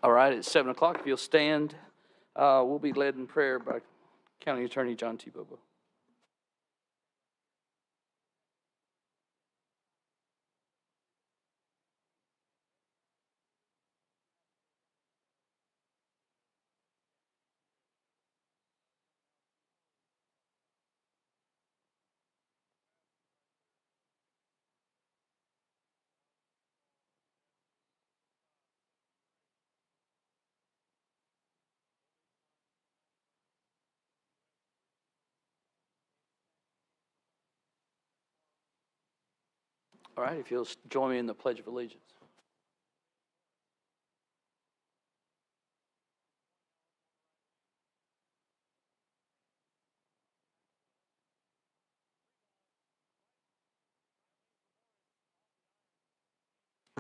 All right, it's 7 o'clock. If you'll stand, we'll be led in prayer by County Attorney John T. Bobo. All right, if you'll join me in the Pledge of Allegiance.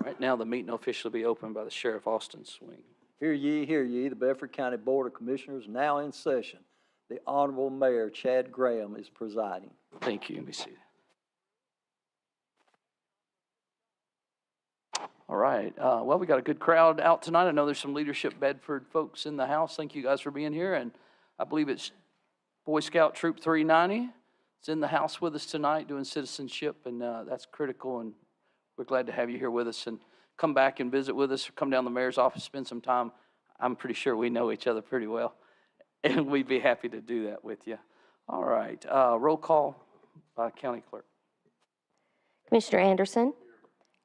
Right now, the meeting will officially be opened by the Sheriff Austin Swing. Hear ye, hear ye. The Bedford County Board of Commissioners now in session. The Honorable Mayor Chad Graham is presiding. Thank you, and be seated. All right, well, we got a good crowd out tonight. I know there's some Leadership Bedford folks in the house. Thank you guys for being here, and I believe it's Boy Scout Troop 390. It's in the house with us tonight doing citizenship, and that's critical, and we're glad to have you here with us, and come back and visit with us, or come down to the mayor's office, spend some time. I'm pretty sure we know each other pretty well, and we'd be happy to do that with you. All right, roll call by County Clerk. Commissioner Anderson.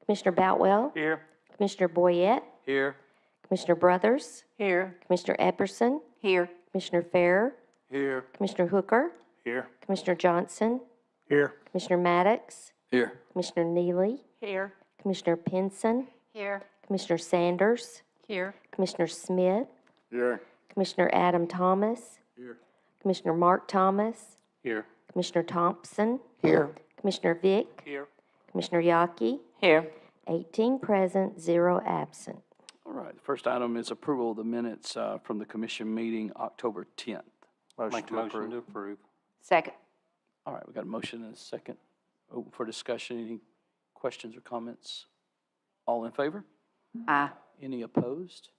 Commissioner Boutwell. Here. Commissioner Boyette. Here. Commissioner Brothers. Here. Commissioner Epperson. Here. Commissioner Farrer. Here. Commissioner Hooker. Here. Commissioner Johnson. Here. Commissioner Maddox. Here. Commissioner Neely. Here. Commissioner Pinson. Here. Commissioner Sanders. Here. Commissioner Smith. Here. Commissioner Adam Thomas. Here. Commissioner Mark Thomas. Here. Commissioner Thompson. Here. Commissioner Vick. Here. Commissioner Yaki. Here. 18 present, 0 absent. All right, the first item is approval of the minutes from the commission meeting October 10th. Motion to approve. Second. All right, we got a motion and a second. Open for discussion. Any questions or comments? All in favor? Aye. Any opposed?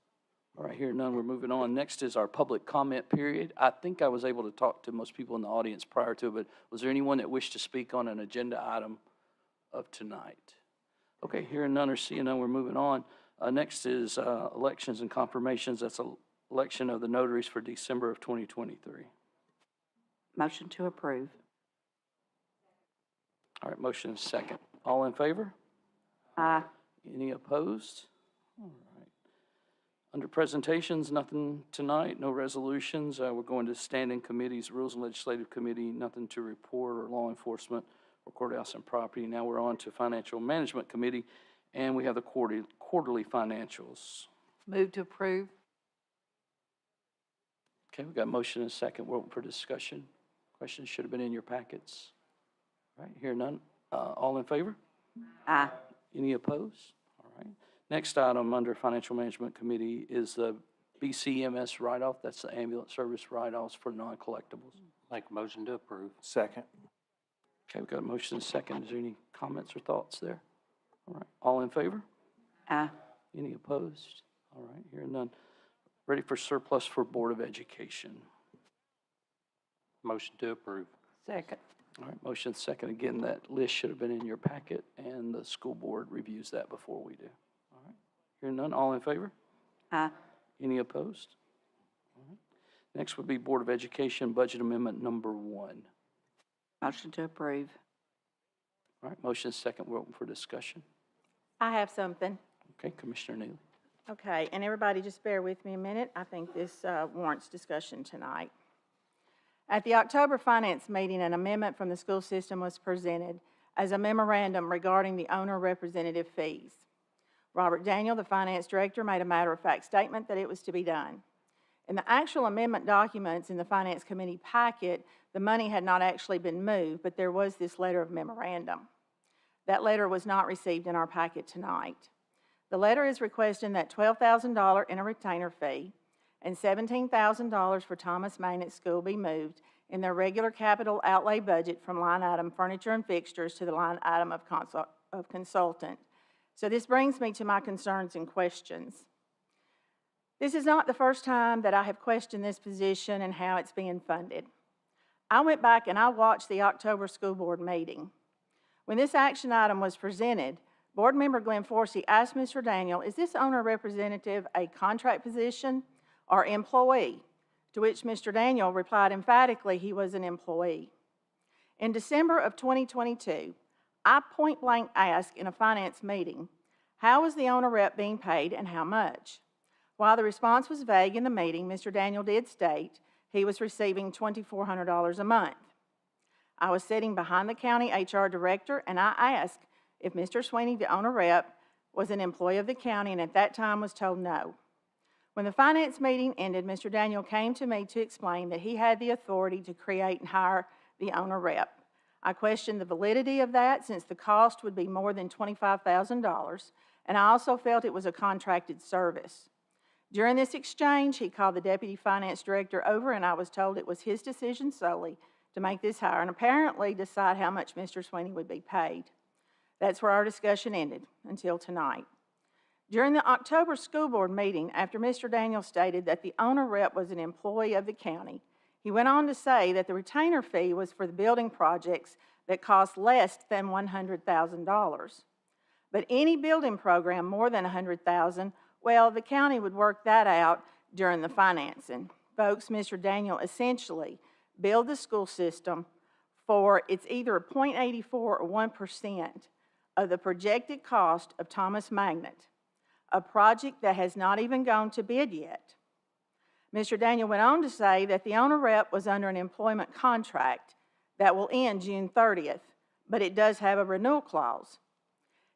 All right, here none, we're moving on. Next is our public comment period. I think I was able to talk to most people in the audience prior to it, but was there anyone that wished to speak on an agenda item of tonight? Okay, hearing none or seeing none, we're moving on. Next is elections and confirmations. That's election of the notaries for December of 2023. Motion to approve. All right, motion is second. All in favor? Aye. Any opposed? All right. Under presentations, nothing tonight, no resolutions. We're going to standing committees, Rules and Legislative Committee, nothing to report, or Law Enforcement, or Courthouse and Property. Now we're on to Financial Management Committee, and we have the quarterly financials. Move to approve. Okay, we got a motion and a second. We're open for discussion. Questions should have been in your packets. All right, hear none. All in favor? Aye. Any opposed? All right. Next item under Financial Management Committee is the BCMS write-off. That's the ambulance service write-offs for non-collectibles. Make a motion to approve. Second. Okay, we've got a motion and a second. Is there any comments or thoughts there? All right. All in favor? Aye. Any opposed? All right, hearing none. Ready for surplus for Board of Education. Motion to approve. Second. All right, motion second. Again, that list should have been in your packet, and the school board reviews that before we do. All right, hearing none. All in favor? Aye. Any opposed? All right. Next would be Board of Education Budget Amendment number 1. Motion to approve. All right, motion second. We're open for discussion. I have something. Okay, Commissioner Neely. Okay, and everybody just bear with me a minute. I think this warrants discussion tonight. At the October Finance meeting, an amendment from the school system was presented as a memorandum regarding the owner representative fees. Robert Daniel, the finance director, made a matter-of-fact statement that it was to be done. In the actual amendment documents in the Finance Committee packet, the money had not actually been moved, but there was this letter of memorandum. That letter was not received in our packet tonight. The letter is requesting that $12,000 in a retainer fee and $17,000 for Thomas Maintenance School be moved in their regular capital outlay budget from line item furniture and fixtures to the line item of consultant. So this brings me to my concerns and questions. This is not the first time that I have questioned this position and how it's being funded. I went back and I watched the October school board meeting. When this action item was presented, Board Member Glenn Forsey asked Mr. Daniel, is this owner representative a contract position or employee? To which Mr. Daniel replied emphatically he was an employee. In December of 2022, I point blank asked in a finance meeting, how was the owner rep being paid and how much? While the response was vague in the meeting, Mr. Daniel did state he was receiving $2,400 a month. I was sitting behind the county HR director and I asked if Mr. Sweeney, the owner rep, was an employee of the county and at that time was told no. When the finance meeting ended, Mr. Daniel came to me to explain that he had the authority to create and hire the owner rep. I questioned the validity of that since the cost would be more than $25,000, and I also felt it was a contracted service. During this exchange, he called the deputy finance director over and I was told it was his decision solely to make this hire and apparently decide how much Mr. Sweeney would be paid. That's where our discussion ended until tonight. During the October school board meeting, after Mr. Daniel stated that the owner rep was an employee of the county, he went on to say that the retainer fee was for the building projects that cost less than $100,000. But any building program more than $100,000, well, the county would work that out during the financing. Folks, Mr. Daniel essentially billed the school system for it's either 0.84 or 1% of the projected cost of Thomas Magnet, a project that has not even gone to bid yet. Mr. Daniel went on to say that the owner rep was under an employment contract that will end June 30th, but it does have a renewal clause.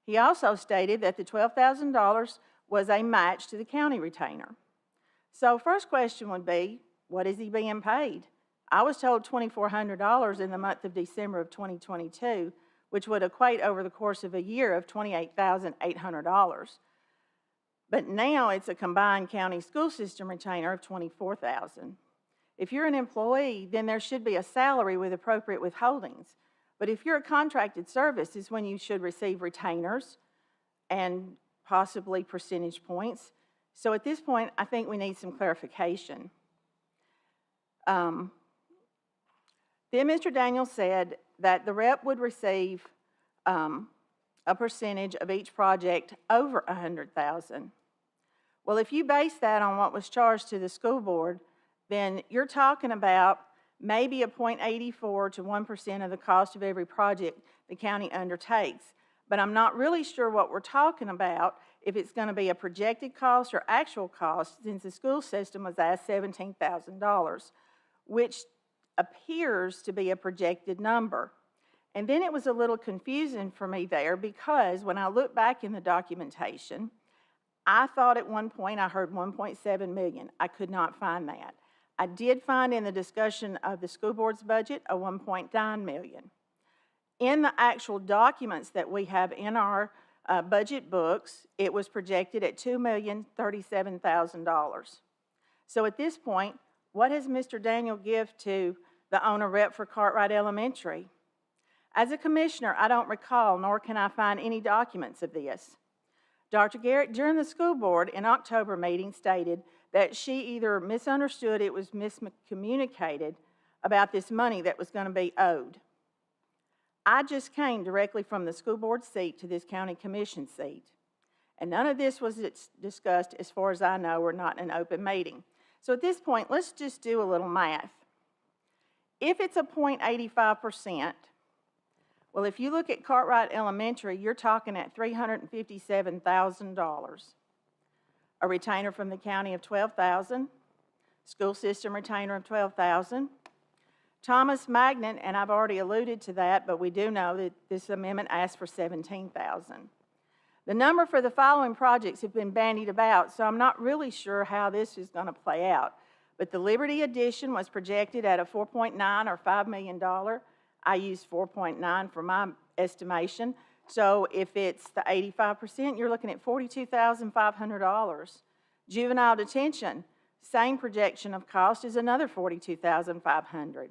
He also stated that the $12,000 was a match to the county retainer. So first question would be, what is he being paid? I was told $2,400 in the month of December of 2022, which would equate over the course of a year of $28,800. But now it's a combined county school system retainer of $24,000. If you're an employee, then there should be a salary with appropriate withholdings. But if you're a contracted service, is when you should receive retainers and possibly percentage points. So at this point, I think we need some clarification. Then Mr. Daniel said that the rep would receive a percentage of each project over $100,000. Well, if you base that on what was charged to the school board, then you're talking about maybe a 0.84 to 1% of the cost of every project the county undertakes. But I'm not really sure what we're talking about, if it's going to be a projected cost or actual cost, since the school system was asked $17,000, which appears to be a projected number. And then it was a little confusing for me there because when I look back in the documentation, I thought at one point I heard 1.7 million. I could not find that. I did find in the discussion of the school board's budget a 1.9 million. In the actual documents that we have in our budget books, it was projected at $2,037,000. So at this point, what has Mr. Daniel give to the owner rep for Cartwright Elementary? As a commissioner, I don't recall, nor can I find any documents of this. Dr. Garrett, during the school board in October meeting, stated that she either misunderstood, it was miscommunicated about this money that was going to be owed. I just came directly from the school board seat to this county commission seat, and none of this was discussed, as far as I know, or not in an open meeting. So at this point, let's just do a little math. If it's a 0.85%, well, if you look at Cartwright Elementary, you're talking at $357,000. A retainer from the county of $12,000, school system retainer of $12,000. Thomas Magnet, and I've already alluded to that, but we do know that this amendment asks for $17,000. The number for the following projects have been bandied about, so I'm not really sure how this is going to play out. But the Liberty Addition was projected at a $4.9 or $5 million. I used 4.9 for my estimation. So if it's the 85%, you're looking at $42,500. Juvenile detention, same projection of cost is another $42,500.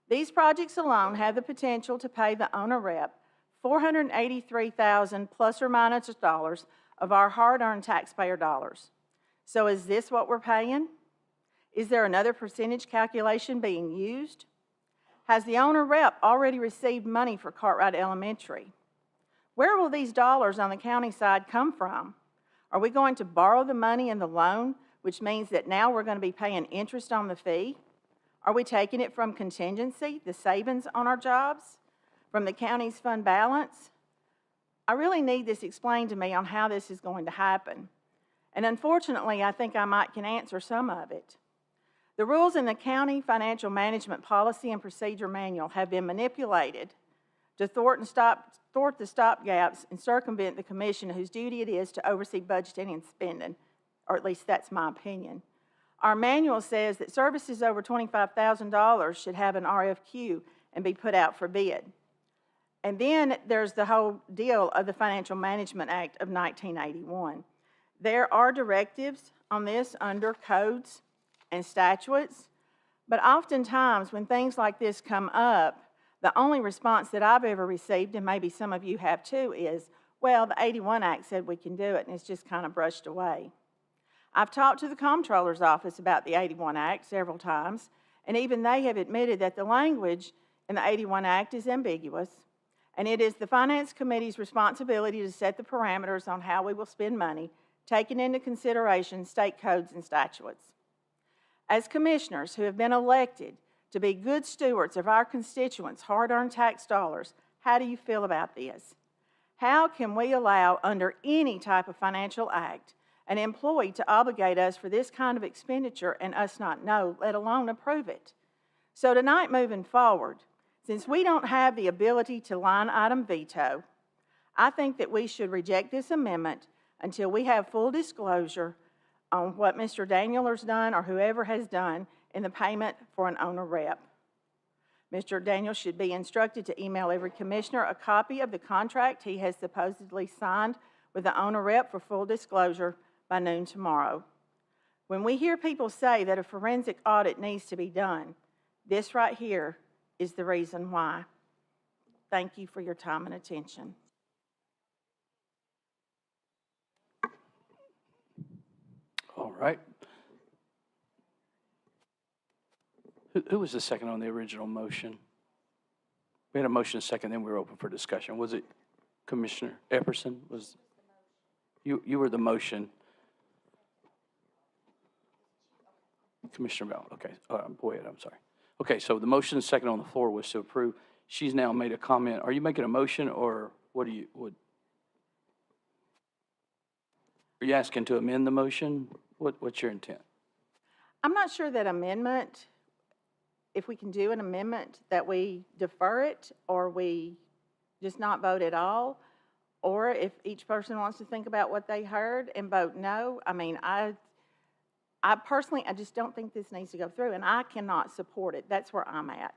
These projects alone have the potential to pay the owner rep $483,000 plus or minus dollars of our hard-earned taxpayer dollars. So is this what we're paying? Is there another percentage calculation being used? Has the owner rep already received money for Cartwright Elementary? Where will these dollars on the county side come from? Are we going to borrow the money in the loan, which means that now we're going to be paying interest on the fee? Are we taking it from contingency, the savings on our jobs, from the county's fund balance? I really need this explained to me on how this is going to happen. And unfortunately, I think I might can answer some of it. The rules in the County Financial Management Policy and Procedure Manual have been manipulated to thwart the stopgaps and circumvent the commission whose duty it is to oversee budgeting and spending, or at least that's my opinion. Our manual says that services over $25,000 should have an RFQ and be put out for bid. And then there's the whole deal of the Financial Management Act of 1981. There are directives on this under codes and statutes, but oftentimes when things like this come up, the only response that I've ever received, and maybe some of you have too, is, well, the 81 Act said we can do it, and it's just kind of brushed away. I've talked to the Comptroller's Office about the 81 Act several times, and even they have admitted that the language in the 81 Act is ambiguous, and it is the Finance Committee's responsibility to set the parameters on how we will spend money, taking into consideration state codes and statutes. As commissioners who have been elected to be good stewards of our constituents' hard-earned tax dollars, how do you feel about this? How can we allow, under any type of financial act, an employee to obligate us for this kind of expenditure and us not know, let alone approve it? So tonight, moving forward, since we don't have the ability to line item veto, I think that we should reject this amendment until we have full disclosure on what Mr. Daniel has done or whoever has done in the payment for an owner rep. Mr. Daniel should be instructed to email every commissioner a copy of the contract he has supposedly signed with the owner rep for full disclosure by noon tomorrow. When we hear people say that a forensic audit needs to be done, this right here is the reason why. Thank you for your time and attention. All right. Who was the second on the original motion? We had a motion second, then we were open for discussion. Was it Commissioner Epperson? You were the motion. Commissioner Bell, okay. Go ahead, I'm sorry. Okay, so the motion second on the floor was to approve. She's now made a comment. Are you making a motion, or what are you asking to amend the motion? What's your intent? I'm not sure that amendment, if we can do an amendment that we defer it or we just not vote at all, or if each person wants to think about what they heard and vote no. I mean, I personally, I just don't think this needs to go through, and I cannot support it. That's where I'm at.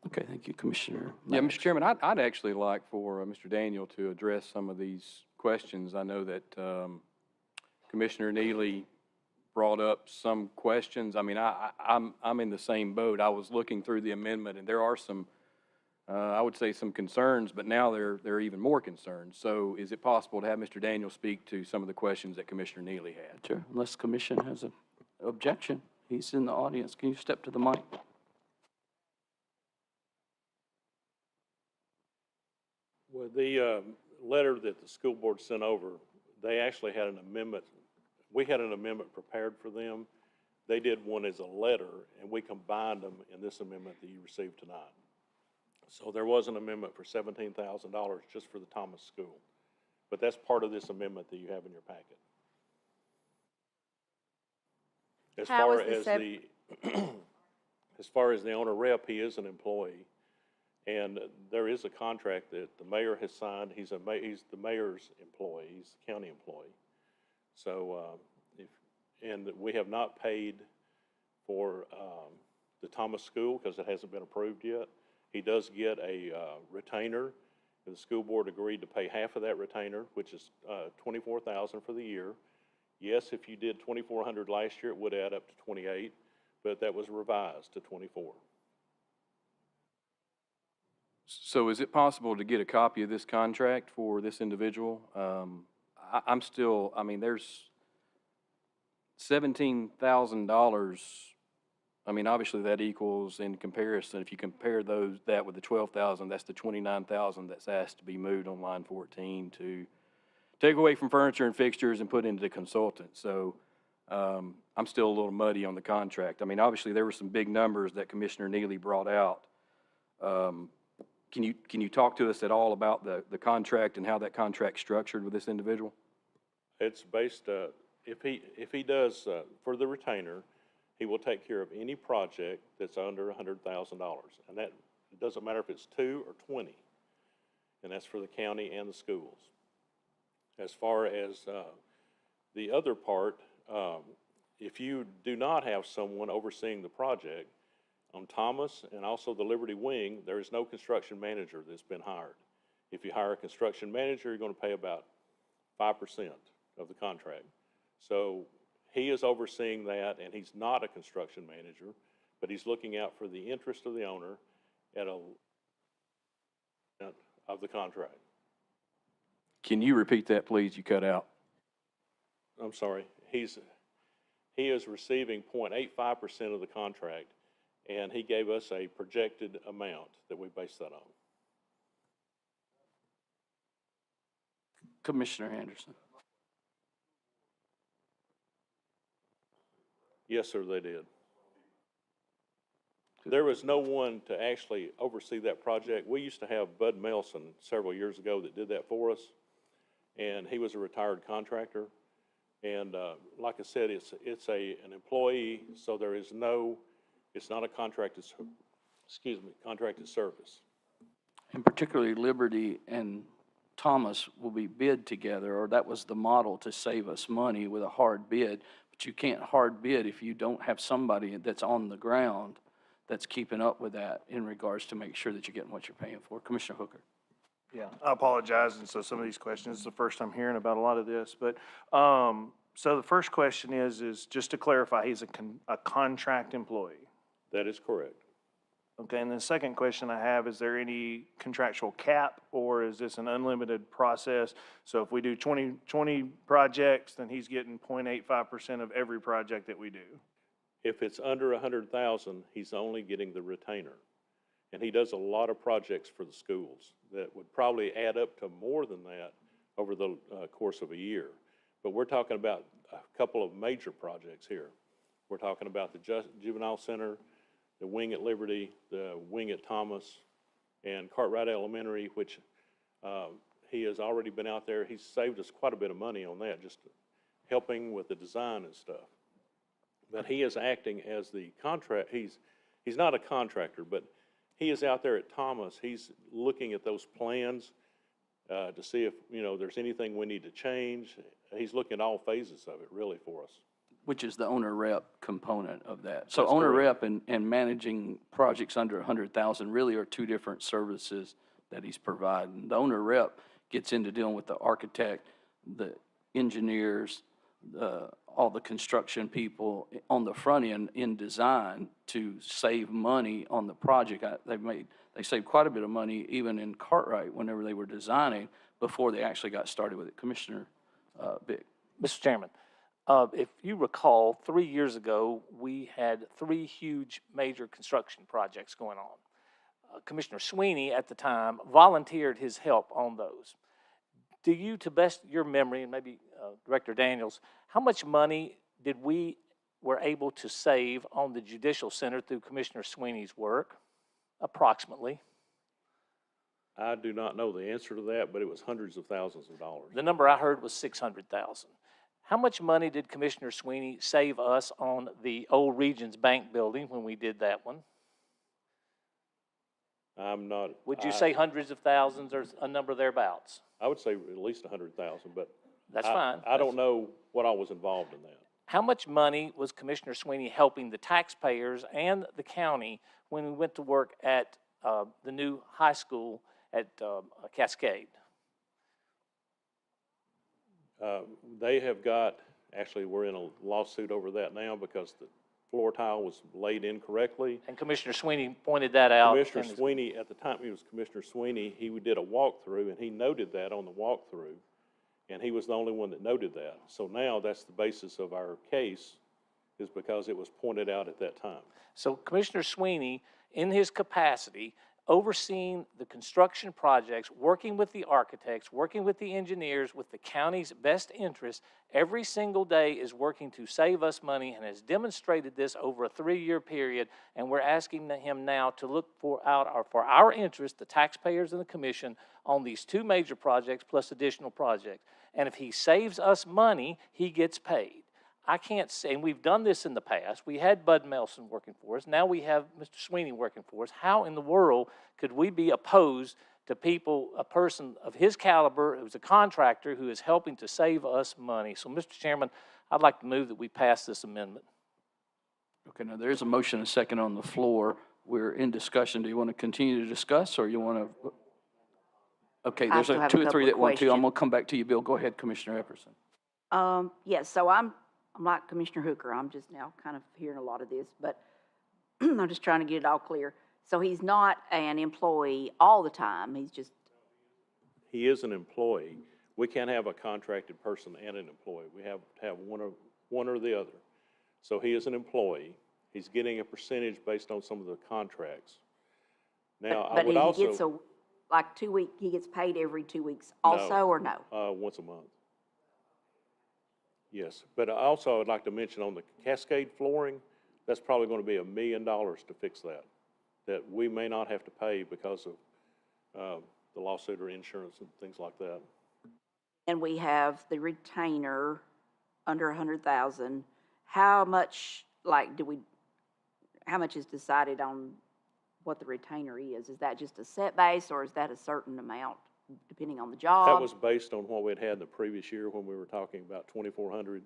Okay, thank you, Commissioner. Yeah, Mr. Chairman, I'd actually like for Mr. Daniel to address some of these questions. I know that Commissioner Neely brought up some questions. I mean, I'm in the same boat. I was looking through the amendment, and there are some, I would say, some concerns, but now there are even more concerns. So is it possible to have Mr. Daniel speak to some of the questions that Commissioner Neely had? Sure, unless the commission has an objection. He's in the audience. Can you step to the mic? Well, the letter that the school board sent over, they actually had an amendment. We had an amendment prepared for them. They did one as a letter, and we combined them in this amendment that you received tonight. So there was an amendment for $17,000 just for the Thomas School. But that's part of this amendment that you have in your packet. As How far is as as far as the owner rep, he is an employee. And there is a contract that the mayor has signed. He's the mayor's employee. He's the county employee. So, and we have not paid for the Thomas School because it hasn't been approved yet. He does get a retainer. The school board agreed to pay half of that retainer, which is $24,000 for the year. Yes, if you did $2,400 last year, it would add up to 28, but that was revised to 24. So is it possible to get a copy of this contract for this individual? I'm still, I mean, there's $17,000, I mean, obviously that equals in comparison, if you compare that with the 12,000, that's the 29,000 that's asked to be moved on line 14 to take away from furniture and fixtures and put into the consultant. So, I'm still a little muddy on the contract. I mean, obviously there were some big numbers that Commissioner Neely brought out. Can you talk to us at all about the contract and how that contract's structured with this individual? It's based, if he does, for the retainer, he will take care of any project that's under $100,000. And that, it doesn't matter if it's 2 or 20. And that's for the county and the schools. As far as the other part, if you do not have someone overseeing the project, on Thomas and also the Liberty Wing, there is no construction manager that's been hired. If you hire a construction manager, you're going to pay about 5% of the contract. So he is overseeing that, and he's not a construction manager, but he's looking out for the interest of the owner at a of the contract. Can you repeat that, please? You cut out. I'm sorry. He is receiving 0.85% of the contract, and he gave us a projected amount that we base that on. Commissioner Anderson. Yes, sir, they did. There was no one to actually oversee that project. We used to have Bud Melson several years ago that did that for us, and he was a retired contractor. And like I said, it's an employee, so there is no, it's not a contracted service. And particularly Liberty and Thomas will be bid together, or that was the model to save us money with a hard bid. But you can't hard bid if you don't have somebody that's on the ground that's keeping up with that in regards to make sure that you're getting what you're paying for. Commissioner Hooker. Yeah, I apologize, and so some of these questions, is the first I'm hearing about a lot of this, but, so the first question is just to clarify, he's a contract employee. That is correct. Okay, and the second question I have, is there any contractual cap, or is this an unlimited process? So if we do 20 projects, then he's getting 0.85% of every project that we do. If it's under 100,000, he's only getting the retainer. And he does a lot of projects for the schools that would probably add up to more than that over the course of a year. But we're talking about a couple of major projects here. We're talking about the Juvenile Center, the wing at Liberty, the wing at Thomas, and Cartwright Elementary, which he has already been out there. He's saved us quite a bit of money on that, just helping with the design and stuff. But he is acting as the contract, he's not a contractor, but he is out there at Thomas. He's looking at those plans to see if, there's anything we need to change. He's looking at all phases of it, really, for us. Which is the owner rep component of that. So That's owner correct. rep and managing projects under 100,000 really are two different services that he's providing. The owner rep gets into dealing with the architect, the engineers, all the construction people on the front end in design to save money on the project. They saved quite a bit of money even in Cartwright whenever they were designing before they actually got started with it. Commissioner Vick. Mr. Chairman, if you recall, 3 years ago, we had 3 huge major construction projects going on. Commissioner Sweeney at the time volunteered his help on those. Do you, to best your memory, and maybe Director Daniels, how much money did we were able to save on the Judicial Center through Commissioner Sweeney's work, approximately? I do not know the answer to that, but it was hundreds of thousands of dollars. The number I heard was $600,000. How much money did Commissioner Sweeney save us on the old Regions Bank building when we did that one? I'm not. Would you say hundreds of thousands or a number thereabouts? I would say at least 100,000, but. That's fine. I don't know what all was involved in that. How much money was Commissioner Sweeney helping the taxpayers and the county when we went to work at the new high school at Cascade? They have got, actually, we're in a lawsuit over that now because the floor tile was laid incorrectly. And Commissioner Sweeney pointed that out. Commissioner Sweeney, at the time he was Commissioner Sweeney, he did a walkthrough, and he noted that on the walkthrough. And he was the only one that noted that. So now that's the basis of our case, is because it was pointed out at that time. So Commissioner Sweeney, in his capacity, overseeing the construction projects, working with the architects, working with the engineers, with the county's best interest, every single day is working to save us money and has demonstrated this over a 3-year period. And we're asking him now to look for our interest, the taxpayers and the commission, on these 2 major projects plus additional projects. And if he saves us money, he gets paid. I can't say, and we've done this in the past. We had Bud Melson working for us. Now we have Mr. Sweeney working for us. How in the world could we be opposed to people, a person of his caliber, who's a contractor, who is helping to save us money? So, Mr. Chairman, I'd like to move that we pass this amendment. Okay, now there is a motion and a second on the floor. We're in discussion. Do you want to continue to discuss, or you want to? Okay, I there's still have a 2 or 3 couple that of want to. I'm questions. going to come back to you, Bill. Go ahead, Commissioner Epperson. Yes, so I'm like Commissioner Hooker. I'm just now kind of hearing a lot of this, but I'm just trying to get it all clear. So he's not an employee all the time. He's just, He is an employee. We can't have a contracted person and an employee. We have to have one or the other. So he is an employee. He's getting a percentage based on some of the contracts. Now, I but would he also. gets like 2 weeks, he gets paid every 2 weeks No. also, or no? Once a month. Yes, but also I'd like to mention on the Cascade flooring, that's probably going to be $1 million to fix that we may not have to pay because of the lawsuit or insurance and things like that. And we have the retainer under 100,000. How much, how much is decided on what the retainer is? Is that just a set base, or is that a certain amount depending on the job? That was based on what we'd had the previous year when we were talking about 2,400.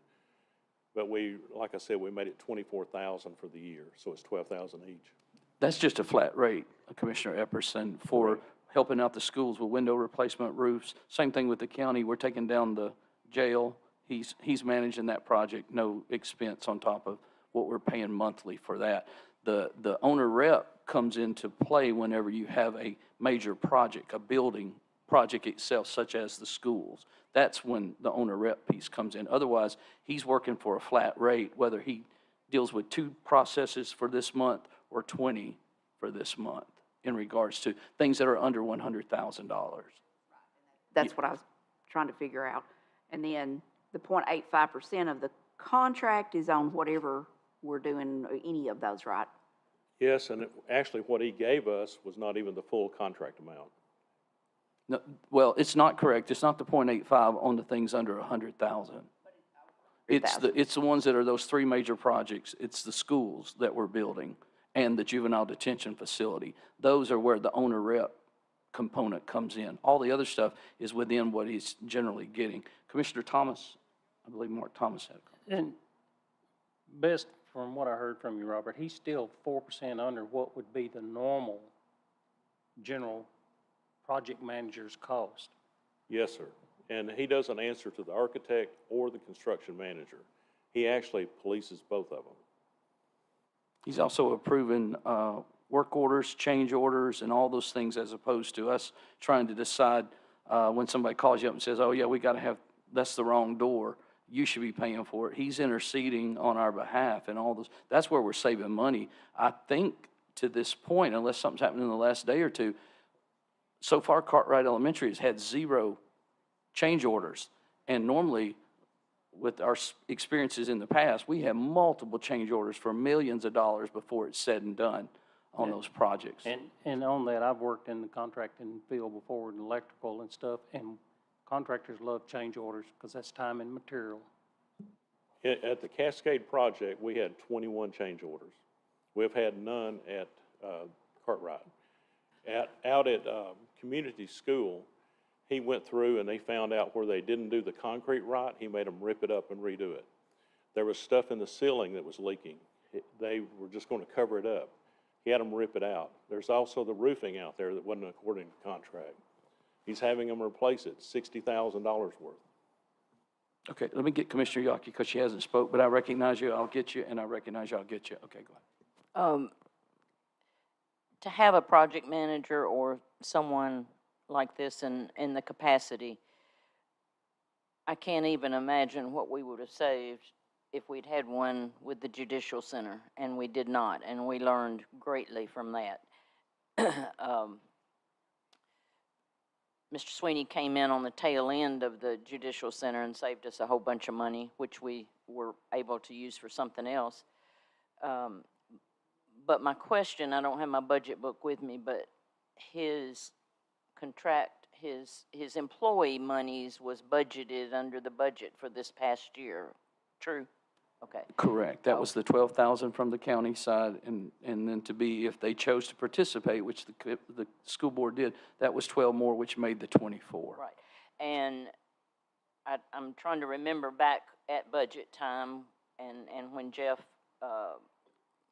But like I said, we made it 24,000 for the year, so it's 12,000 each. That's just a flat rate, Commissioner Epperson, for helping out the schools with window replacement roofs. Same thing with the county. We're taking down the jail. He's managing that project, no expense on top of what we're paying monthly for that. The owner rep comes into play whenever you have a major project, a building project itself, such as the schools. That's when the owner rep piece comes in. Otherwise, he's working for a flat rate, whether he deals with 2 processes for this month or 20 for this month, in regards to things that are under $100,000. That's what I was trying to figure out. And then the 0.85% of the contract is on whatever we're doing, any of those, right? Yes, and actually what he gave us was not even the full contract amount. No, well, it's not correct. It's not the 0.85 on the things under 100,000. It's the ones that are those 3 major projects. It's the schools that we're building and the juvenile detention facility. Those are where the owner rep component comes in. All the other stuff is within what he's generally getting. Commissioner Thomas, I believe Mark Thomas had a comment. And best from what I heard from you, Robert, he's still 4% under what would be the normal general project manager's cost. Yes, sir. And he doesn't answer to the architect or the construction manager. He actually polices both of them. He's also approving work orders, change orders, and all those things, as opposed to us trying to decide when somebody calls you up and says, oh, yeah, we got to have, that's the wrong door. You should be paying for it. He's interceding on our behalf and all those. That's where we're saving money. I think to this point, unless something's happened in the last day or two, so far Cartwright Elementary has had 0 change orders. And normally, with our experiences in the past, we have multiple change orders for millions of dollars before it's said and done on those projects. And on that, I've worked in the contracting field before in electrical and stuff, and contractors love change orders because that's time and material. At the Cascade project, we had 21 change orders. We've had none at Cartwright. Out at community school, he went through and they found out where they didn't do the concrete right. He made them rip it up and redo it. There was stuff in the ceiling that was leaking. They were just going to cover it up. He had them rip it out. There's also the roofing out there that wasn't according to contract. He's having them replace it, $60,000 worth. Okay, let me get Commissioner Yaki because she hasn't spoke, but I recognize you, I'll get you, and I recognize you, I'll get you. Okay, go ahead. To have a project manager or someone like this in the capacity, I can't even imagine what we would have saved if we'd had one with the Judicial Center, and we did not, and we learned greatly from that. Mr. Sweeney came in on the tail end of the Judicial Center and saved us a whole bunch of money, which we were able to use for something else. But my question, I don't have my budget book with me, but his contract, his employee monies was budgeted under the budget for this past year. True? Okay. Correct. That was the 12,000 from the county side, and then to be, if they chose to participate, which the school board did, that was 12 more, which made the 24. Right. And I'm trying to remember back at budget time and when Jeff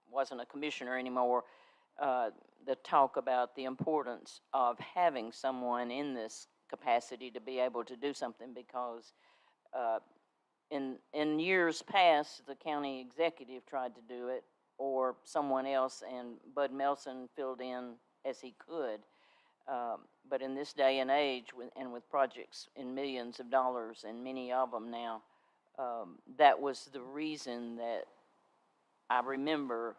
wasn't a commissioner anymore, the talk about the importance of having someone in this capacity to be able to do something, because in years past, the county executive tried to do it, or someone else, and Bud Melson filled in as he could. But in this day and age, and with projects in millions of dollars, and many of them now, that was the reason that I remember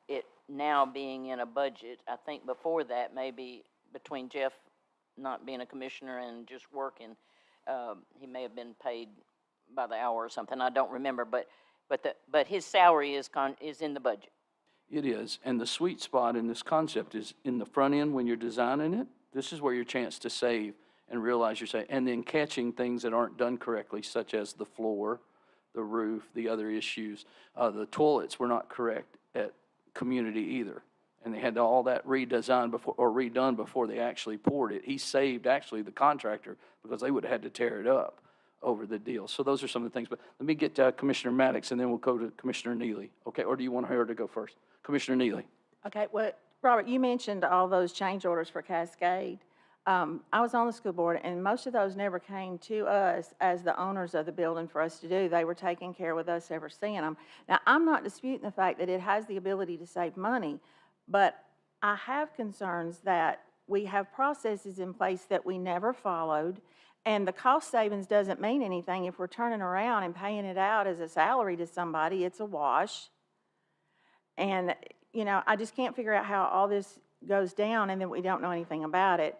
it now being in a budget. I think before that, maybe between Jeff not being a commissioner and just working, he may have been paid by the hour or something. I don't remember, but his salary is in the budget. It is, and the sweet spot in this concept is in the front end when you're designing it. This is where your chance to save and realize you're saving, and then catching things that aren't done correctly, such as the floor, the roof, the other issues. The toilets were not correct at community either, and they had all that redesigned before, or redone before they actually poured it. He saved actually the contractor, because they would have had to tear it up over the deal. So those are some of the things, but let me get to Commissioner Maddox, and then we'll go to Commissioner Neely. Okay, or do you want her to go first? Commissioner Neely. Okay, well, Robert, you mentioned all those change orders for Cascade. I was on the school board, and most of those never came to us as the owners of the building for us to do. They were taken care of with us ever seeing them. Now, I'm not disputing the fact that it has the ability to save money, but I have concerns that we have processes in place that we never followed, and the cost savings doesn't mean anything. If we're turning around and paying it out as a salary to somebody, it's a wash. And, you know, I just can't figure out how all this goes down and then we don't know anything about it.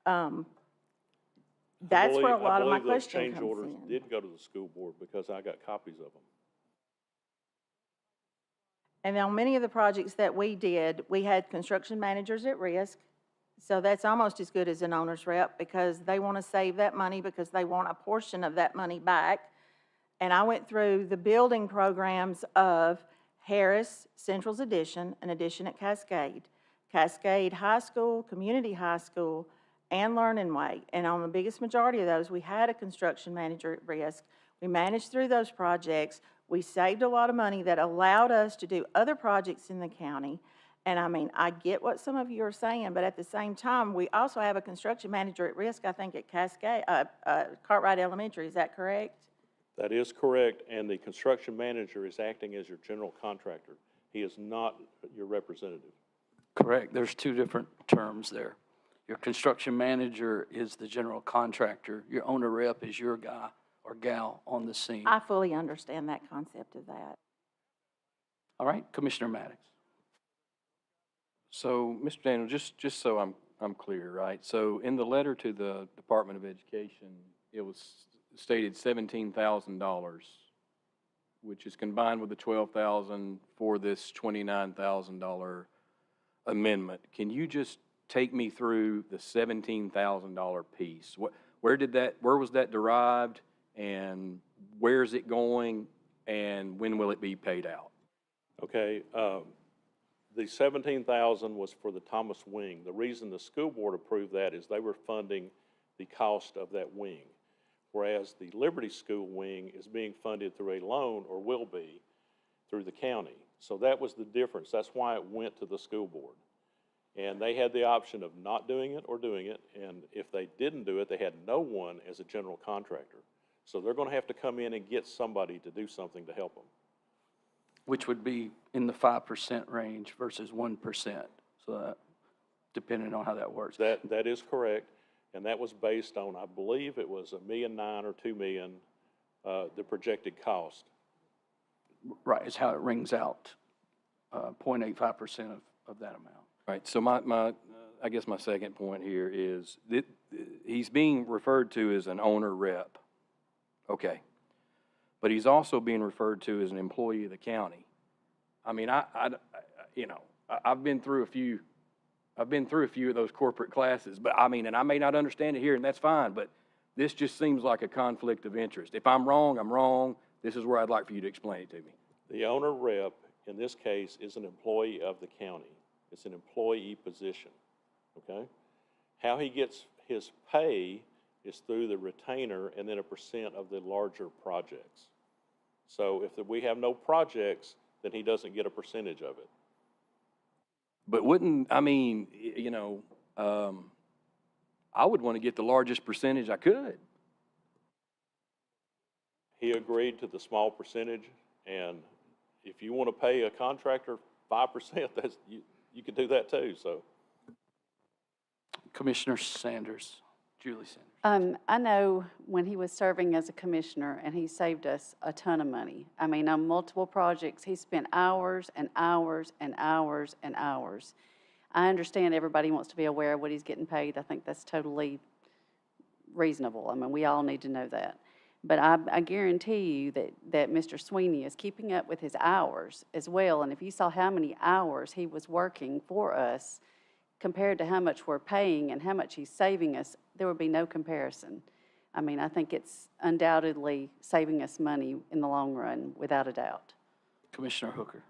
That's where a lot of my question I believe those change comes orders in. did go to the school board, because I got copies of them. And on many of the projects that we did, we had construction managers at risk. So that's almost as good as an owner's rep, because they want to save that money because they want a portion of that money back. And I went through the building programs of Harris, Central's addition, an addition at Cascade, Cascade High School, Community High School, and Learning Way. And on the biggest majority of those, we had a construction manager at risk. We managed through those projects. We saved a lot of money that allowed us to do other projects in the county. And I mean, I get what some of you are saying, but at the same time, we also have a construction manager at risk, I think, at Cascade, Cartwright Elementary. Is that correct? That is correct, and the construction manager is acting as your general contractor. He is not your representative. Correct. There's two different terms there. Your construction manager is the general contractor. Your owner rep is your guy or gal on the scene. I fully understand that concept of that. All right, Commissioner Maddox. So, Mr. Daniel, just so I'm clear, right? So in the letter to the Department of Education, it was stated $17,000, which is combined with the $12,000 for this $29,000 amendment. Can you just take me through the $17,000 piece? Where was that derived, and where is it going, and when will it be paid out? Okay, the $17,000 was for the Thomas wing. The reason the school board approved that is they were funding the cost of that wing, whereas the Liberty School wing is being funded through a loan, or will be, through the county. So that was the difference. That's why it went to the school board. And they had the option of not doing it or doing it, and if they didn't do it, they had no one as a general contractor. So they're going to have to come in and get somebody to do something to help them. Which would be in the 5% range versus 1%. So that, depending on how that works. That is correct, and that was based on, I believe it was $1.9 million or $2 million the projected cost. Right, is how it rings out, 0.85% of that amount. Right, so I guess my second point here is that he's being referred to as an owner rep. Okay. But he's also being referred to as an employee of the county. I mean, I've been through a few of those corporate classes, but I mean, and I may not understand it here, and that's fine, but this just seems like a conflict of interest. If I'm wrong, I'm wrong. This is where I'd like for you to explain it to me. The owner rep, in this case, is an employee of the county. It's an employee position, okay? How he gets his pay is through the retainer and then a percent of the larger projects. So if we have no projects, then he doesn't get a percentage of it. But I would want to get the largest percentage I could. He agreed to the small percentage, and if you want to pay a contractor 5%, you can do that too, so. Commissioner Sanders, Julie Sanders. I know when he was serving as a commissioner, and he saved us a ton of money. I mean, on multiple projects, he spent hours and hours and hours and hours. I understand everybody wants to be aware of what he's getting paid. I think that's totally reasonable. I mean, we all need to know that. But I guarantee you that Mr. Sweeney is keeping up with his hours as well. And if you saw how many hours he was working for us compared to how much we're paying and how much he's saving us, there would be no comparison. I mean, I think it's undoubtedly saving us money in the long run, without a doubt. Commissioner Hooker.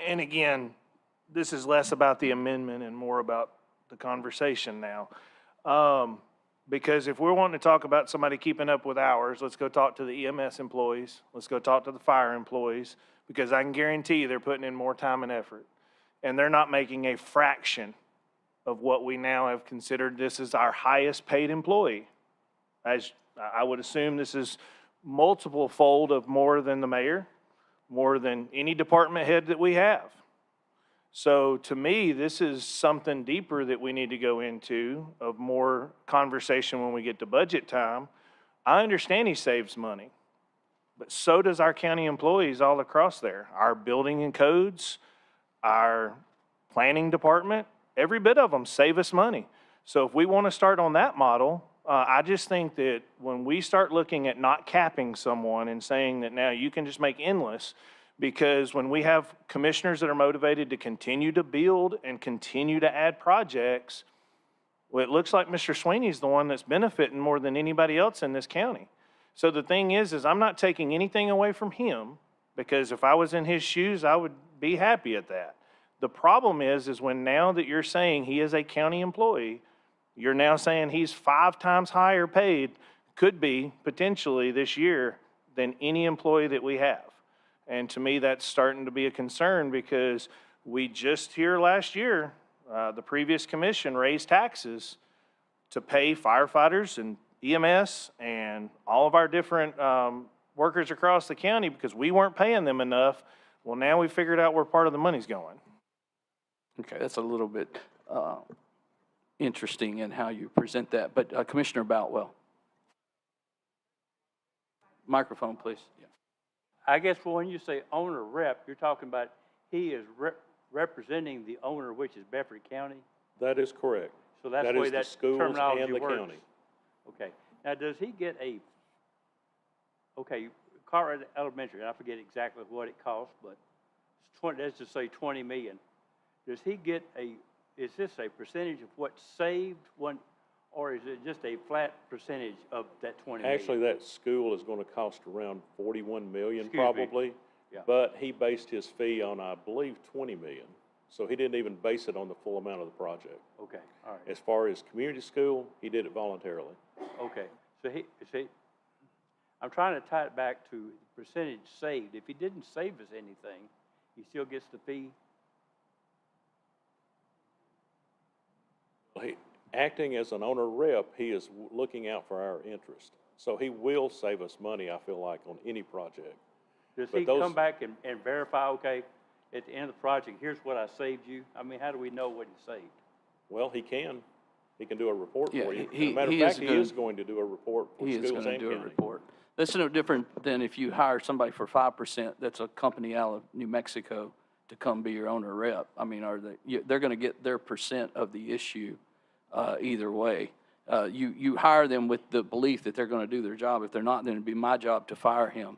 And again, this is less about the amendment and more about the conversation now. Because if we're wanting to talk about somebody keeping up with hours, let's go talk to the EMS employees. Let's go talk to the fire employees, because I can guarantee you they're putting in more time and effort. And they're not making a fraction of what we now have considered this is our highest paid employee. As I would assume this is multiple fold of more than the mayor, more than any department head that we have. So to me, this is something deeper that we need to go into, of more conversation when we get to budget time. I understand he saves money, but so does our county employees all across there. Our building and codes, our planning department, every bit of them save us money. So if we want to start on that model, I just think that when we start looking at not capping someone and saying that now you can just make endless, because when we have commissioners that are motivated to continue to build and continue to add projects, well, it looks like Mr. Sweeney's the one that's benefiting more than anybody else in this county. So the thing is I'm not taking anything away from him, because if I was in his shoes, I would be happy at that. The problem is when now that you're saying he is a county employee, you're now saying he's 5 times higher paid, could be potentially this year, than any employee that we have. And to me, that's starting to be a concern, because we just here last year, the previous commission raised taxes to pay firefighters and EMS and all of our different workers across the county, because we weren't paying them enough. Well, now we figured out where part of the money's going. Okay, that's a little bit interesting in how you present that. But Commissioner Boutwell. Microphone, please. Yeah. I guess when you say owner rep, you're talking about he is representing the owner, which is Bedford County? That is correct. So that's That the way is the that schools terminology and the works. county. Okay. Now, does he get Colorado Elementary, I forget exactly what it costs, but it's let's just say 20 million. Does he get is this a percentage of what's saved, or is it just a flat percentage of that 20 million? Actually, that school is going to cost around 41 million Excuse me. probably. Yeah. But he based his fee on, I believe, 20 million. So he didn't even base it on the full amount of the project. Okay, all right. As far as community school, he did it voluntarily. Okay, so I'm trying to tie it back to the percentage saved. If he didn't save us anything, he still gets the fee? Acting as an owner rep, he is looking out for our interest. So he will save us money, I feel like, on any project. Does But he those- come back and verify, okay, at the end of the project, here's what I saved you? I mean, how do we know what he saved? Well, he can. He can do a report Yeah, for you. he- As a matter of he is fact, he good. is going to do a report for He is schools gonna and do a county. report. That's no different than if you hire somebody for 5%, that's a company out of New Mexico to come be your owner rep. I mean, they're gonna get their percent of the issue, either way. You hire them with the belief that they're gonna do their job. If they're not, then it'd be my job to fire him,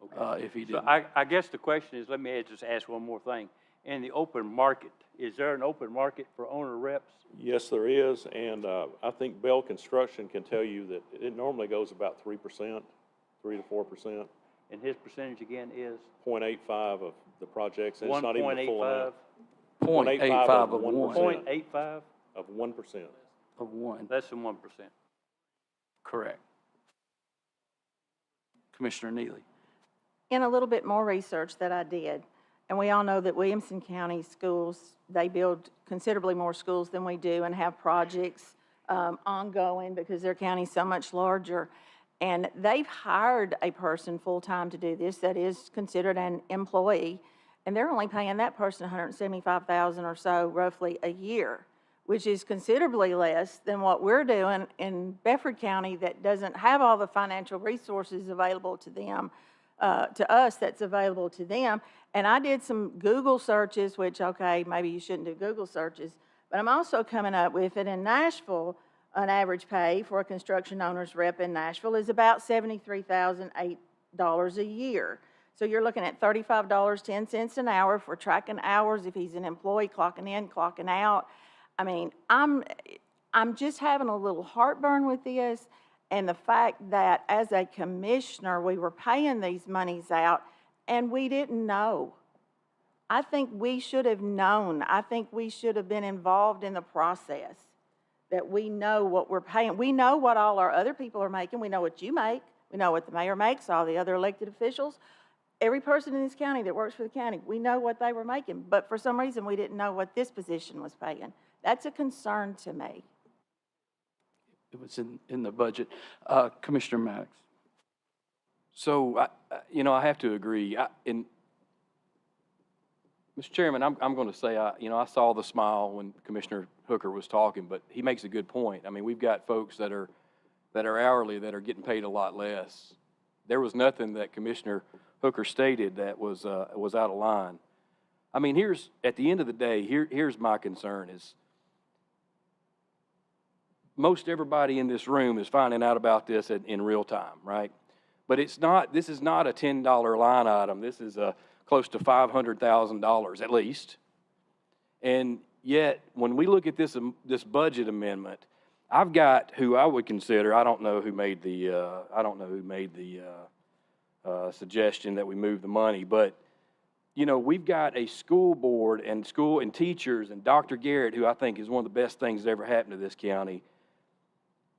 if he So didn't. I guess the question is, let me just ask one more thing. In the open market, is there an open market for owner reps? Yes, there is, and I think Bell Construction can tell you that it normally goes about 3%, 3 to 4%, And his percentage again is 0.85 of the projects, and it's not even the full 1.85? amount. 0.85 of 1%. 1, 0.85? Of 1%. of 1, Less than 1%. correct. Commissioner Neely. In a little bit more research that I did, and we all know that Williamson County schools, they build considerably more schools than we do and have projects ongoing because their county's so much larger. And they've hired a person full-time to do this that is considered an employee, and they're only paying that person $175,000 or so roughly a year, which is considerably less than what we're doing in Bedford County that doesn't have all the financial resources available to them, to us that's available to them. And I did some Google searches, which, okay, maybe you shouldn't do Google searches, but I'm also coming up with it in Nashville. An average pay for a construction owner's rep in Nashville is about $73,008 a year. So you're looking at $35.10 an hour for tracking hours if he's an employee, clocking in, clocking out. I mean, I'm just having a little heartburn with this, and the fact that as a commissioner, we were paying these monies out, and we didn't know. I think we should have known. I think we should have been involved in the process, that we know what we're paying. We know what all our other people are making. We know what you make. We know what the mayor makes, all the other elected officials. Every person in this county that works for the county, we know what they were making. But for some reason, we didn't know what this position was paying. That's a concern to me. It was in the budget. Commissioner Maddox. So, I have to agree. Mr. Chairman, I'm going to say, I saw the smile when Commissioner Hooker was talking, but he makes a good point. I mean, we've got folks that are hourly that are getting paid a lot less. There was nothing that Commissioner Hooker stated that was out of line. I mean, at the end of the day, here's my concern is most everybody in this room is finding out about this in real time, right? But this is not a $10 line item. This is close to $500,000 at least. And yet, when we look at this budget amendment, I've got who I would consider, I don't know who made the suggestion that we move the money, but we've got a school board and teachers and Dr. Garrett, who I think is one of the best things that ever happened to this county,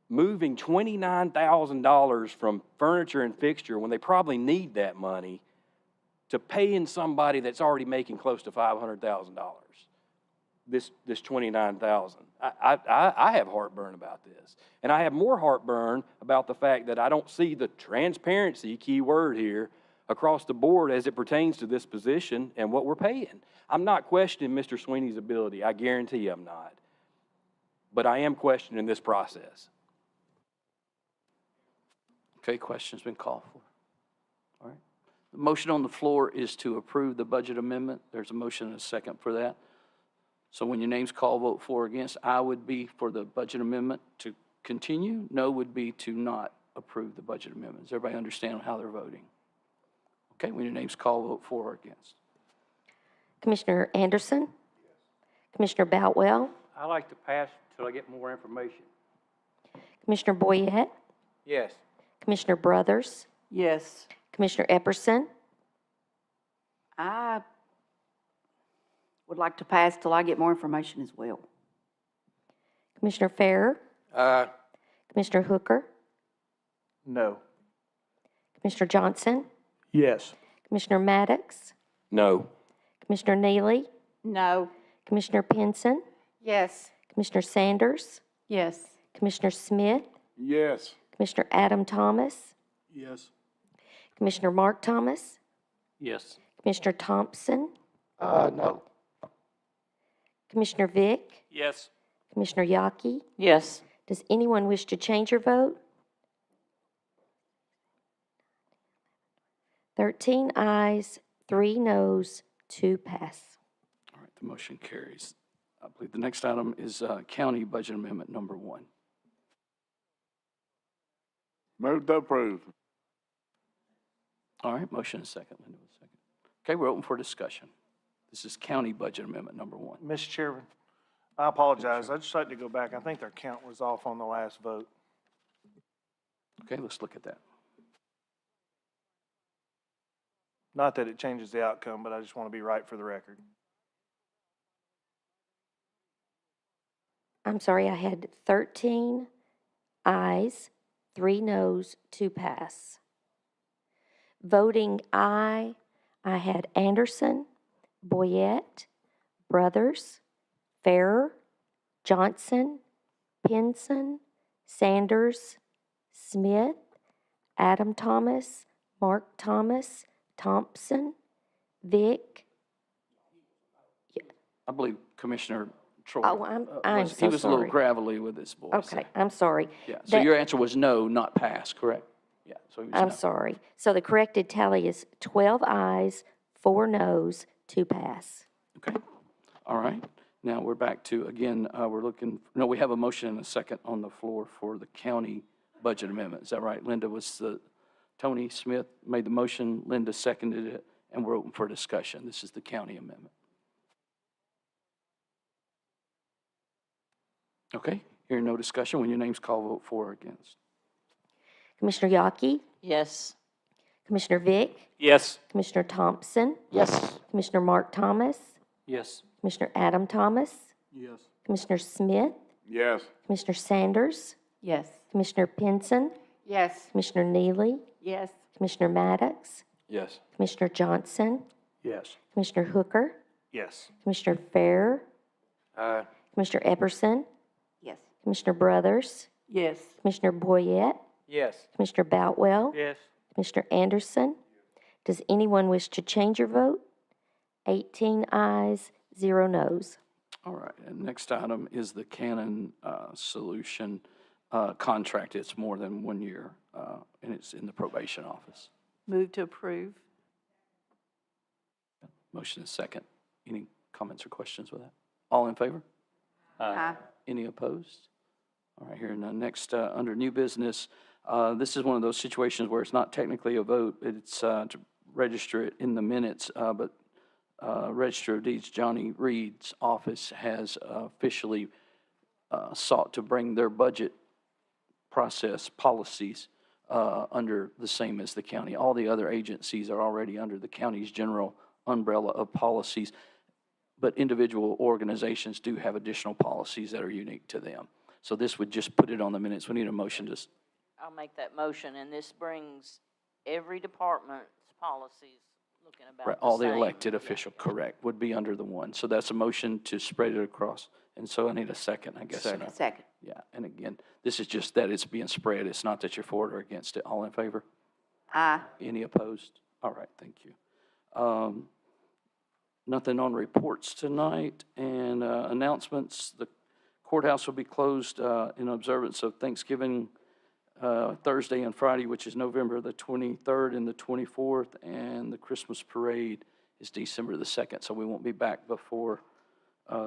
moving $29,000 from furniture and fixture when they probably need that money to paying somebody that's already making close to $500,000. This $29,000. I have heartburn about this, and I have more heartburn about the fact that I don't see the transparency, key word here, across the board as it pertains to this position and what we're paying. I'm not questioning Mr. Sweeney's ability. I guarantee I'm not, but I am questioning this process. Okay, question's been called for. All right. The motion on the floor is to approve the budget amendment. There's a motion and a second for that. So when your name's called, vote for or against. Aye would be for the budget amendment to continue. No would be to not approve the budget amendment. Does everybody understand how they're voting? Okay, when your name's called, vote for or against. Commissioner Anderson? Commissioner Boutwell? I like to pass until I get more information. Commissioner Boyette? Yes. Commissioner Brothers? Yes. Commissioner Epperson? I would like to pass till I get more information as well. Commissioner Farrer? Aye. Commissioner Hooker? No. Commissioner Johnson? Yes. Commissioner Maddox? No. Commissioner Neely? No. Commissioner Pinson? Yes. Commissioner Sanders? Yes. Commissioner Smith? Yes. Commissioner Adam Thomas? Yes. Commissioner Mark Thomas? Yes. Commissioner Thompson? No. Commissioner Vick? Yes. Commissioner Yaki? Yes. Does anyone wish to change your vote? 13 ayes, 3 noes, 2 pass. All right, the motion carries. I believe the next item is County Budget Amendment number 1. Move to approve. All right, motion and second. Linda with second. Okay, we're open for discussion. This is County Budget Amendment number 1. Mr. Chairman, I apologize. I'd just like to go back. I think their count was off on the last vote. Okay, let's look at that. Not that it changes the outcome, but I just want to be right for the record. I'm sorry, I had 13 ayes, 3 noes, 2 pass. Voting aye, I had Anderson, Boyette, Brothers, Farrer, Johnson, Pinson, Sanders, Smith, Adam Thomas, Mark Thomas, Thompson, Vick. I believe Commissioner Troy. Oh, I'm so He was a little sorry. gravelly with his voice. Okay, I'm sorry. Yeah, so That- your answer was no, not pass, correct? Yeah, so he was I'm no. sorry. So the corrected tally is 12 ayes, 4 noes, 2 pass. Okay, all right. Now we're back to, again, we're looking, no, we have a motion and a second on the floor for the county budget amendment. Is that right? Linda was Tony Smith made the motion, Linda seconded it, and we're open for discussion. This is the county amendment. Okay, hearing no discussion, when your name's called, vote for or against. Commissioner Yaki, Yes. Commissioner Vick, Yes. Commissioner Thompson, Yes. Commissioner Mark Thomas, Yes. Commissioner Adam Thomas, Yes. Commissioner Smith, Yes. Commissioner Sanders, Yes. Commissioner Pinson, Yes. Commissioner Neely, Yes. Commissioner Maddox, Yes. Commissioner Johnson, Yes. Commissioner Hooker, Yes. Commissioner Farrer, Aye. Commissioner Epperson, Yes. Commissioner Brothers, Yes. Commissioner Boyette, Yes. Commissioner Boutwell, Yes. Commissioner Anderson. Does anyone wish to change your vote? 18 ayes, 0 noes. All right, and next item is the Canon Solution contract. It's more than 1 year, and it's in the probation office. Move to approve. Motion is second. Any comments or questions with that? All in favor? Aye. Any opposed? All right, here, now next, under new business, this is one of those situations where it's not technically a vote. It's to register it in the minutes, but Register of Deeds, Johnny Reed's office has officially sought to bring their budget process policies under the same as the county. All the other agencies are already under the county's general umbrella of policies, but individual organizations do have additional policies that are unique to them. So this would just put it on the minutes. We need a motion to, I'll make that motion, and this brings every department's policies looking about right, the all the same. elected Yeah. official, correct, would be under the one. So that's a motion to spread it across. And so I need a second, I guess. Second. Second. Yeah, and again, this is just that it's being spread. It's not that you're for it or against it. All in favor? Aye. Any opposed? All right, thank you. Nothing on reports tonight, and announcements. The courthouse will be closed in observance of Thanksgiving Thursday and Friday, which is November the 23rd and the 24th, and the Christmas parade is December the 2nd, so we won't be back before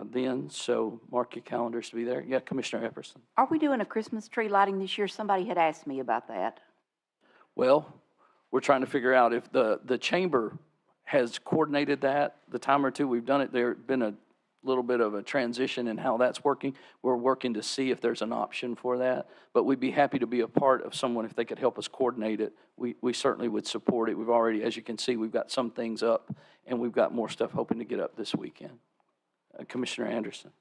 then. So mark your calendars to be there. Yeah, Commissioner Epperson. Are we doing a Christmas tree lighting this year? Somebody had asked me about that. Well, we're trying to figure out if the chamber has coordinated that the time or two we've done it. There's been a little bit of a transition in how that's working. We're working to see if there's an option for that, but we'd be happy to be a part of someone if they could help us coordinate it. We certainly would support it. We've already, as you can see, we've got some things up, and we've got more stuff hoping to get up this weekend. Commissioner Anderson.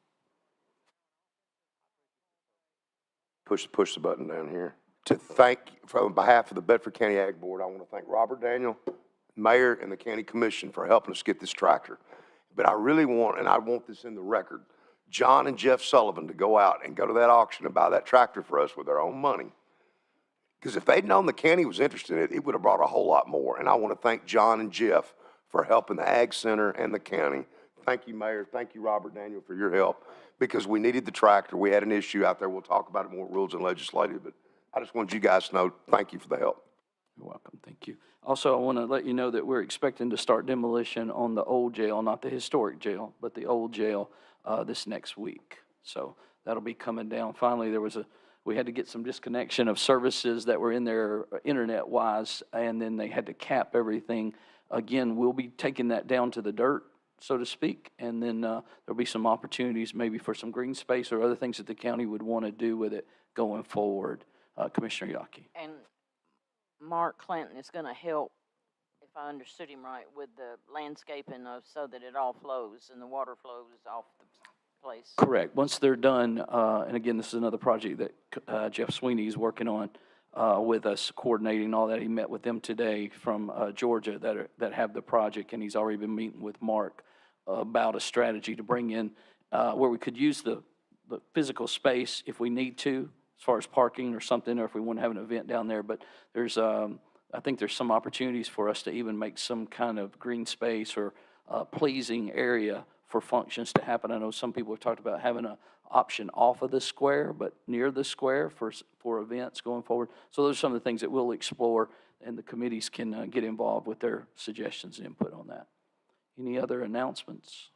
Push the button down here. To thank, from behalf of the Bedford County Ag Board, I want to thank Robert Daniel, Mayor, and the County Commission for helping us get this tractor. But I really want, and I want this in the record, John and Jeff Sullivan to go out and go to that auction and buy that tractor for us with their own money. Because if they'd known the county was interested in it, it would have brought a whole lot more. And I want to thank John and Jeff for helping the Ag Center and the county. thank you, Mayor, thank you, Robert Daniel, for your help, because we needed the tractor. We had an issue out there. We'll talk about it more, rules and legislative, but I just wanted you guys to know, thank you for the help. You're welcome, thank you. Also, I want to let you know that we're expecting to start demolition on the old jail, not the historic jail, but the old jail, this next week. So that'll be coming down. Finally, we had to get some disconnection of services that were in there internet-wise, and then they had to cap everything. Again, we'll be taking that down to the dirt, so to speak, and then there'll be some opportunities maybe for some green space or other things that the county would want to do with it going forward. Commissioner Yockey. And Mark Clanton is gonna help, if I understood him right, with the landscaping of, so that it all flows and the water flows off the place. Correct. Once they're done, and again, this is another project that Jeff Sweeney is working on with us, coordinating all that. He met with them today from Georgia that have the project, and he's already been meeting with Mark about a strategy to bring in where we could use the physical space if we need to, as far as parking or something, or if we want to have an event down there. But there's, I think there's some opportunities for us to even make some kind of green space or pleasing area for functions to happen. I know some people have talked about having an option off of the square, but near the square for events going forward. So those are some of the things that we'll explore, and the committees can get involved with their suggestions and input on that. Any other announcements?